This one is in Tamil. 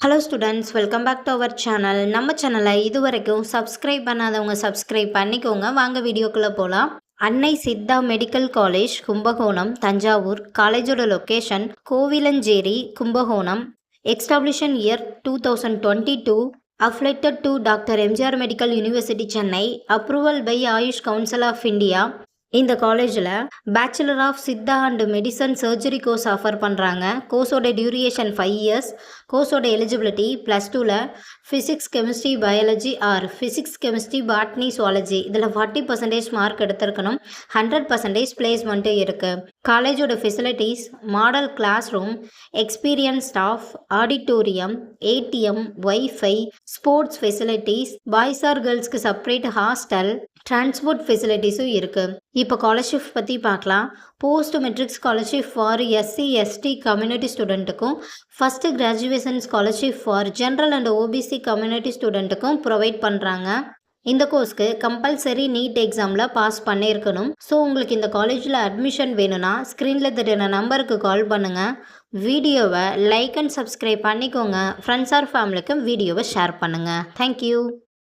Hello students, welcome back to our channel. நம்ம சேனலை இது வரைக்கும் சப்ஸ்கிரைப் பண்ணாதவங்க சப்ஸ்கிரைப் பண்ணிக்கோங்க. வாங்க வீடியோக்குள்ளே போகலாம். Annai Siddha medical college Kumbakonam, Thanjavur. காலேஜோட location Kovilancheri, Kumbakonam. Establishment year 2022. Affiliated to doctor MGR medical university, Chennai. Approval by AYUSH council of India. இந்த காலேஜில் bachelor of Siddha and medicine surgery course offer பண்ணுறாங்க. கோர்ஸோட டியூரேஷன் 5 இயர்ஸ். கோர்ஸோட எலிஜிபிலிட்டி +2ல் physics, chemistry, biology or physics, chemistry, botany, zoology இதில் 40% மார்க் எடுத்திருக்கணும். 100% பிளேஸ்மெண்ட்டும் இருக்குது. காலேஜோட ஃபெசிலிட்டிஸ்: model class room, experience staff, auditorium, ATM, wifi, sports facilities, boys or கேர்ள்ஸ்க்கு செப்பரேட் ஹாஸ்டல், டிரான்ஸ்போர்ட் ஃபெசிலிட்டிஸும் இருக்குது. இப்போ ஸ்காலர்ஷிப் பற்றி பார்க்கலாம். Post matric scholarship for SC/ST community ஸ்டூடெண்ட்டுக்கும், first graduation scholarship for general and OBC community ஸ்டூடெண்ட்டுக்கும் ப்ரொவைட் பண்ணுறாங்க. இந்த கோர்ஸ்க்கு கம்பல்சரி நீட் எக்ஸாமில் பாஸ் பண்ணியிருக்கணும். ஸோ உங்களுக்கு இந்த காலேஜில் அட்மிஷன் வேணும்னா ஸ்க்ரீனில் தெரியுற நம்பருக்கு கால் பண்ணுங்கள். வீடியோவை லைக் அண்ட் சப்ஸ்கிரைப் பண்ணிக்கோங்க. ஃப்ரெண்ட்ஸ் ஆர் ஃபேமிலிக்கு வீடியோவை ஷேர் பண்ணுங்கள். தேங்க்யூ.